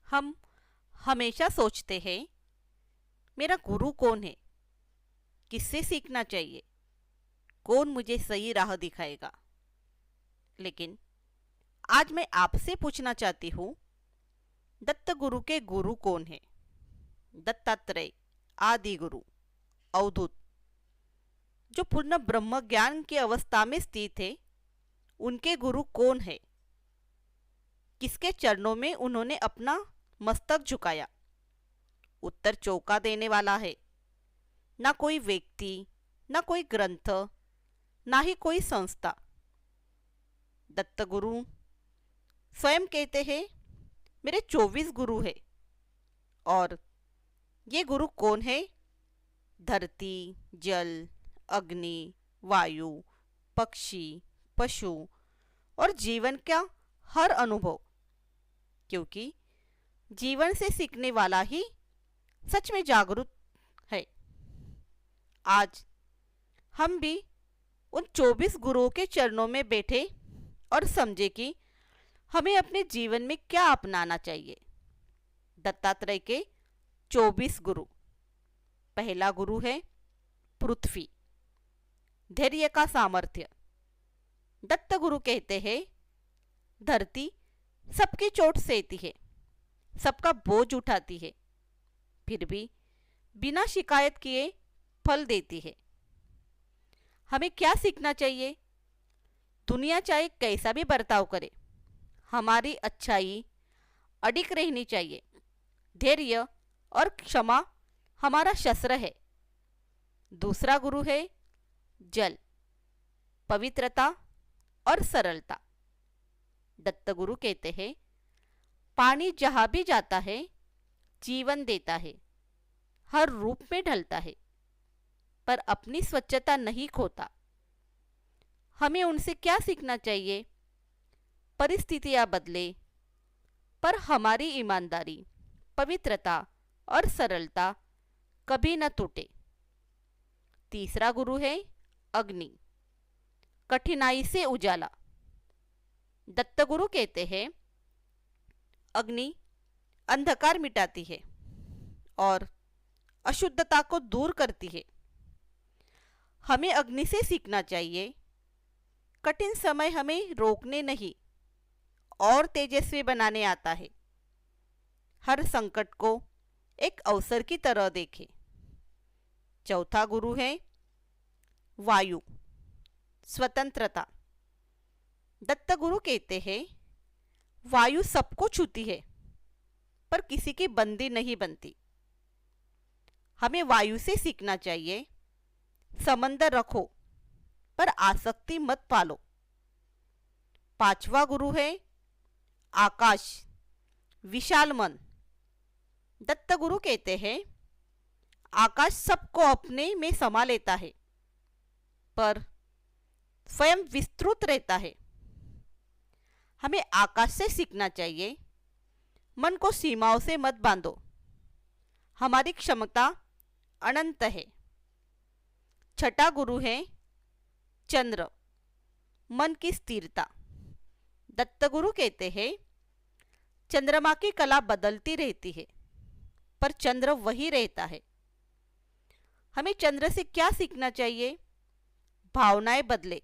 हम हमेशा सोचते हैं, मेरा गुरु कौन है, किससे सीखना चाहिए, कौन मुझे सही राह दिखाएगा। लेकिन आज मैं आपसे पूछना चाहती हूँ, दत्त गुरु के गुरु कौन है? दत्तात्रेय, आदि गुरु, अवधूत, जो पूर्ण ब्रह्म ज्ञान की अवस्था में स्थित है, उनके गुरु कौन है? किसके चरणों में उन्होंने अपना मस्तक झुकाया? उत्तर चौंका देने वाला है। ना कोई व्यक्ति, ना कोई ग्रंथ, ना ही कोई संस्था। दत्त गुरु स्वयं कहते हैं, मेरे 24 गुरु हैं। और ये गुरु कौन है? धरती, जल, अग्नि, वायु, पक्षी, पशु और जीवन का हर अनुभव। क्योंकि जीवन से सीखने वाला ही सच में जागरूक है। आज हम भी उन 24 गुरुओं के चरणों में बैठे और समझे कि हमें अपने जीवन में क्या अपनाना चाहिए। दत्तात्रेय के 24 गुरु। पहला गुरु है पृथ्वी, धैर्य का सामर्थ्य। दत्त गुरु कहते हैं, धरती सबकी चोट सहती है, सबका बोझ उठाती है, फिर भी बिना शिकायत किए फल देती है। हमें क्या सीखना चाहिए? दुनिया चाहे कैसा भी बर्ताव करे, हमारी अच्छाई अडिग रहनी चाहिए। धैर्य और क्षमा हमारा शस्त्र है। दूसरा गुरु है जल, पवित्रता और सरलता। दत्त गुरु कहते हैं, पानी जहां भी जाता है जीवन देता है, हर रूप में ढलता है, पर अपनी स्वच्छता नहीं खोता। हमें उनसे क्या सीखना चाहिए? परिस्थितियां बदले, पर हमारी ईमानदारी, पवित्रता और सरलता कभी न टूटे। तीसरा गुरु है अग्नि, कठिनाई से उजाला। दत्त गुरु कहते हैं, अग्नि अंधकार मिटाती है और अशुद्धता को दूर करती है। हमें अग्नि से सीखना चाहिए। कठिन समय हमें रोकने नहीं और तेजस्वी बनाने आता है। हर संकट को एक अवसर की तरह देखें। चौथा गुरु है वायु, स्वतंत्रता। दत्त गुरु कहते हैं, वायु सबको छूती है, पर किसी की बंदी नहीं बनती। हमें वायु से सीखना चाहिए। समंदर रखो, पर आसक्ति मत पालो। पांचवा गुरु है आकाश, विशाल मन। दत्त गुरु कहते हैं, आकाश सबको अपने में समा लेता है, पर स्वयं विस्तृत रहता है। हमें आकाश से सीखना चाहिए। मन को सीमाओं से मत बांधो, हमारी क्षमता अनंत है। छठा गुरु है चंद्र, मन की स्थिरता। दत्त गुरु कहते हैं, चंद्रमा की कला बदलती रहती है, पर चंद्र वही रहता है। हमें चंद्र से क्या सीखना चाहिए? भावनाएं बदले,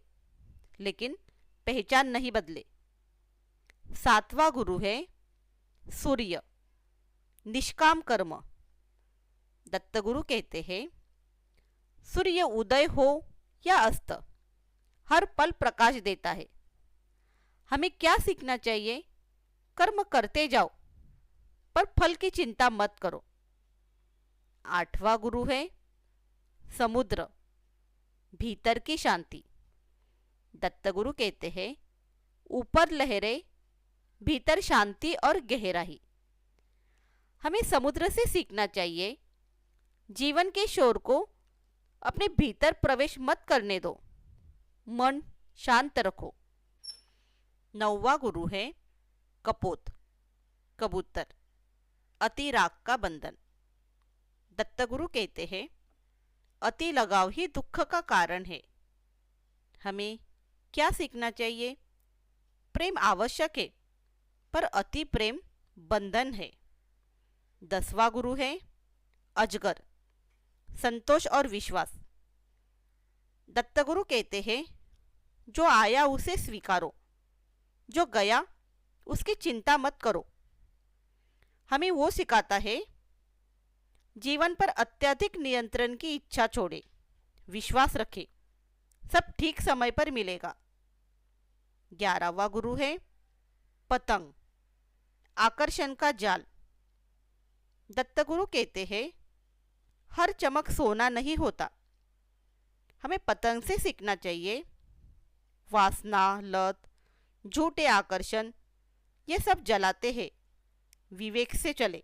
लेकिन पहचान नहीं बदले। सातवां गुरु है सूर्य, निष्काम कर्म। दत्त गुरु कहते हैं, सूर्य उदय हो या अस्त, हर पल प्रकाश देता है। हमें क्या सीखना चाहिए? कर्म करते जाओ, पर फल की चिंता मत करो। आठवां गुरु है समुद्र, भीतर की शांति। दत्त गुरु कहते हैं, ऊपर लहरें, भीतर शांति और गहराई। हमें समुद्र से सीखना चाहिए। जीवन के शोर को अपने भीतर प्रवेश मत करने दो, मन शांत रखो। नौवां गुरु है कपोत, कबूतर, अति राग का बंधन। दत्त गुरु कहते हैं, अति लगाव ही दुख का कारण है। हमें क्या सीखना चाहिए? प्रेम आवश्यक है, पर अति प्रेम बंधन है। 10वां गुरु है अजगर, संतोष और विश्वास। दत्तगुरु कहते हैं जो आया उसे स्वीकारो, जो गया उसकी चिंता मत करो। हमें वो सिखाता है जीवन पर अत्यधिक नियंत्रण की इच्छा छोड़े, विश्वास रखे, सब ठीक समय पर मिलेगा। 11वां गुरु है पतंग, आकर्षण का जाल। दत्तगुरु कहते हैं हर चमक सोना नहीं होता। हमें पतंग से सीखना चाहिए। वासना, लत, झूठे आकर्षण ये सब जलाते हैं, विवेक से चले।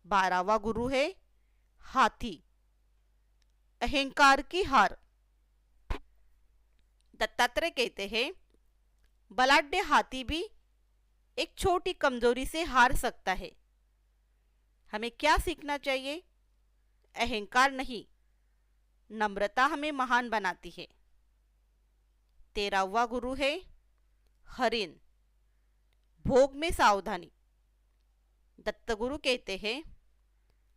12वां गुरु है हाथी, अहंकार की हार। दत्तात्रेय कहते हैं बलाढ्य हाथी भी एक छोटी कमजोरी से हार सकता है। हमें क्या सीखना चाहिए? अहंकार नहीं, नम्रता हमें महान बनाती है। 13वां गुरु है हरिण, भोग में सावधानी। दत्तगुरु कहते हैं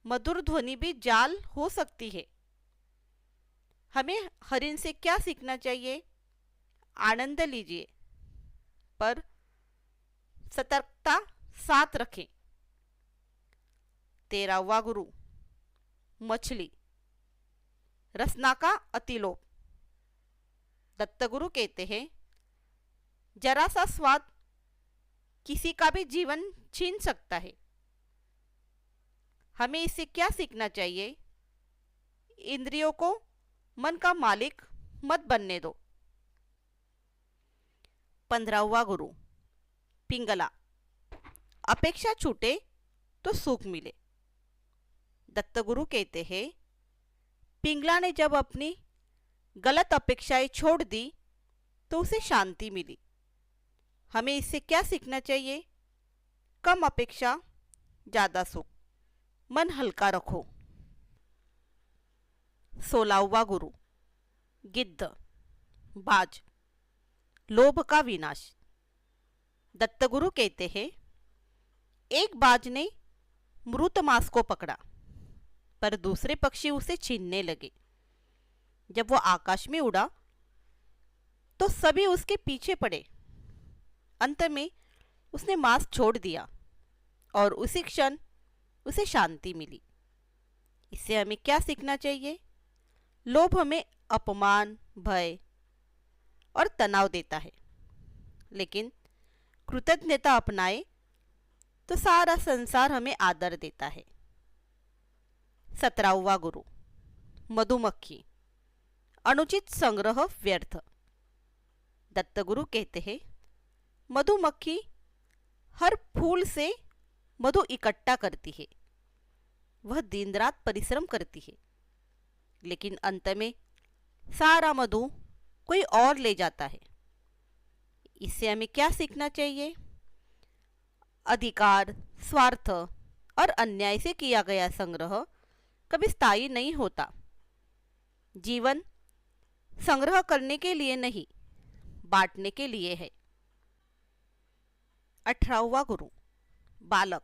मधुर ध्वनि भी जाल हो सकती है। हमें हरिण से क्या सीखना चाहिए? आनंद लीजिए पर सतर्कता साथ रखें। 13वां गुरु मछली, रसना का अतिलोभ। दत्तगुरु कहते हैं जरा सा स्वाद किसी का भी जीवन छीन सकता है। हमें इससे क्या सीखना चाहिए? इंद्रियों को मन का मालिक मत बनने दो। 15वां गुरु पिंगला, अपेक्षा छूटे तो सुख मिले। दत्तगुरु कहते हैं पिंगला ने जब अपनी गलत अपेक्षाएं छोड़ दी तो उसे शांति मिली। हमें इससे क्या सीखना चाहिए? कम अपेक्षा, ज्यादा सुख, मन हल्का रखो। 16वां गुरु गिद्ध, बाज, लोभ का विनाश। दत्तगुरु कहते हैं एक बाज ने मृत मांस को पकड़ा पर दूसरे पक्षी उसे छीनने लगे। जब वो आकाश में उड़ा तो सभी उसके पीछे पड़े। अंत में उसने मांस छोड़ दिया और उसी क्षण उसे शांति मिली। इससे हमें क्या सीखना चाहिए? लोभ हमें अपमान, भय और तनाव देता है, लेकिन कृतज्ञता अपनाए तो सारा संसार हमें आदर देता है। 17वां गुरु मधुमक्खी, अनुचित संग्रह व्यर्थ। दत्तगुरु कहते हैं मधुमक्खी हर फूल से मधु इकट्ठा करती है। वह दिन रात परिश्रम करती है, लेकिन अंत में सारा मधु कोई और ले जाता है। इससे हमें क्या सीखना चाहिए? अधिकार, स्वार्थ और अन्याय से किया गया संग्रह कभी स्थायी नहीं होता। जीवन संग्रह करने के लिए नहीं, बांटने के लिए है। 18वां गुरु बालक,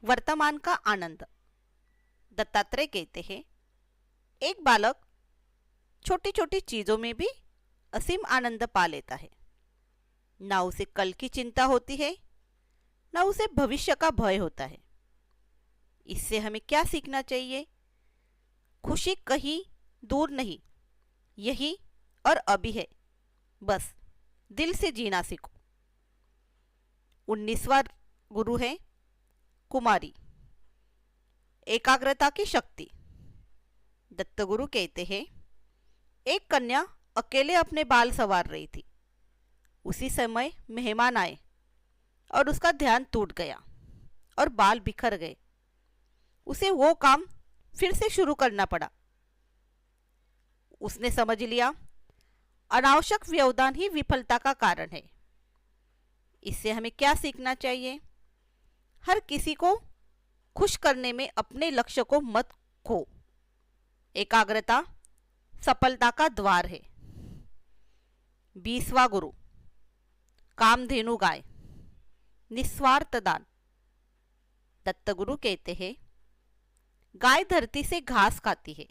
वर्तमान का आनंद। दत्तात्रेय कहते हैं एक बालक छोटी छोटी चीजों में भी असीम आनंद पा लेता है। ना उसे कल की चिंता होती है, ना उसे भविष्य का भय होता है। इससे हमें क्या सीखना चाहिए? खुशी कहीं दूर नहीं, यही और अभी है, बस दिल से जीना सीखो। 19वां गुरु है कुमारी, एकाग्रता की शक्ति। दत्तगुरु कहते हैं एक कन्या अकेले अपने बाल संवार रही थी। उसी समय मेहमान आए और उसका ध्यान टूट गया और बाल बिखर गए। उसे वो काम फिर से शुरू करना पड़ा। उसने समझ लिया अनावश्यक व्यवधान ही विफलता का कारण है। इससे हमें क्या सीखना चाहिए? हर किसी को खुश करने में अपने लक्ष्य को मत खो। एकाग्रता सफलता का द्वार है। 20वां गुरु कामधेनु गाय, निस्वार्थ दान। दत्तगुरु कहते हैं, गाय धरती से घास खाती है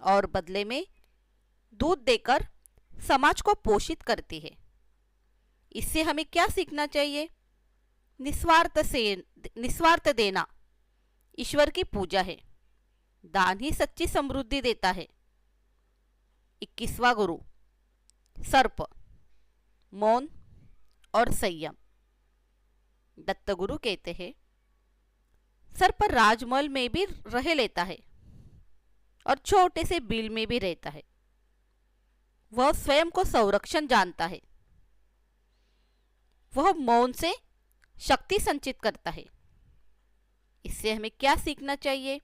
और बदले में दूध देकर समाज को पोषित करती है। इससे हमें क्या सीखना चाहिए? निस्वार्थ देना ईश्वर की पूजा है। दान ही सच्ची समृद्धि देता है। 21वां गुरु, सर्प, मौन और संयम। दत्तगुरु कहते हैं, सर्प राजमहल में भी रह लेता है और छोटे से बिल में भी रहता है। वह स्वयं को संरक्षण जानता है। वह मौन से शक्ति संचित करता है। इससे हमें क्या सीखना चाहिए?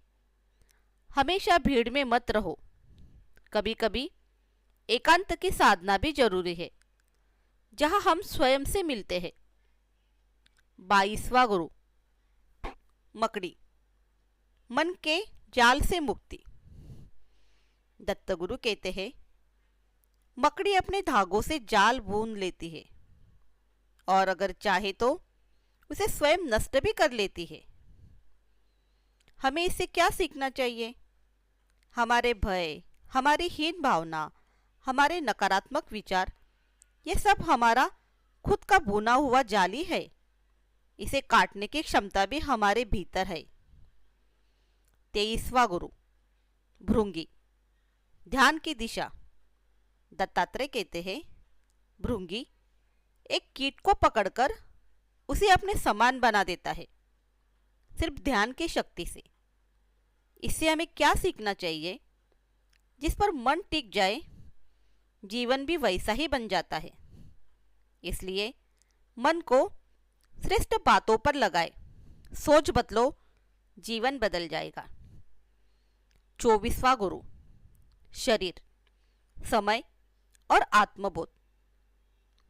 हमेशा भीड़ में मत रहो। कभी कभी एकांत की साधना भी जरूरी है, जहां हम स्वयं से मिलते हैं। 22वां गुरु, मकड़ी, मन के जाल से मुक्ति। दत्तगुरु कहते हैं, मकड़ी अपने धागों से जाल बुन लेती है और अगर चाहे तो उसे स्वयं नष्ट भी कर लेती है। हमें इससे क्या सीखना चाहिए? हमारे भय, हमारी हीन भावना, हमारे नकारात्मक विचार, ये सब हमारा खुद का बुना हुआ जाल ही है। इसे काटने की क्षमता भी हमारे भीतर है। 23वां गुरु, भृंगी, ध्यान की दिशा। दत्तात्रेय कहते हैं, भृंगी एक कीट को पकड़कर उसे अपने समान बना देता है, सिर्फ ध्यान की शक्ति से। इससे हमें क्या सीखना चाहिए? जिस पर मन टिक जाए, जीवन भी वैसा ही बन जाता है। इसलिए मन को श्रेष्ठ बातों पर लगाए। सोच बदलो, जीवन बदल जाएगा। 24वां गुरु, शरीर, समय और आत्मबोध।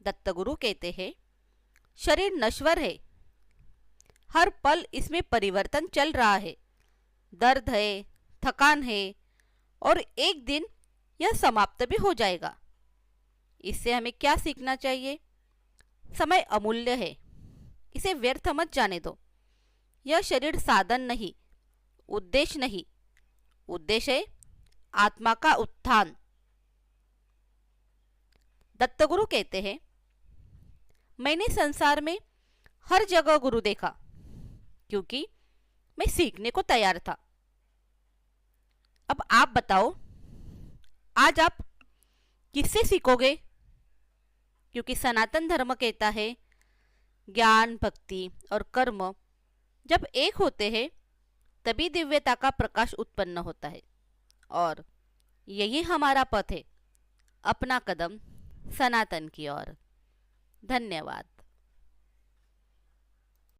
दत्तगुरु कहते हैं, शरीर नश्वर है। हर पल इसमें परिवर्तन चल रहा है। दर्द है, थकान है और एक दिन यह समाप्त भी हो जाएगा। इससे हमें क्या सीखना चाहिए? समय अमूल्य है, इसे व्यर्थ मत जाने दो। यह शरीर साधन नहीं, उद्देश्य नहीं। उद्देश्य है आत्मा का उत्थान। दत्तगुरु कहते हैं, मैंने संसार में हर जगह गुरु देखा क्योंकि मैं सीखने को तैयार था। अब आप बताओ, आज आप किससे सीखोगे? क्योंकि सनातन धर्म कहता है, ज्ञान, भक्ति और कर्म जब एक होते हैं तभी दिव्यता का प्रकाश उत्पन्न होता है। और यही हमारा पथ है, अपना कदम सनातन की ओर। धन्यवाद।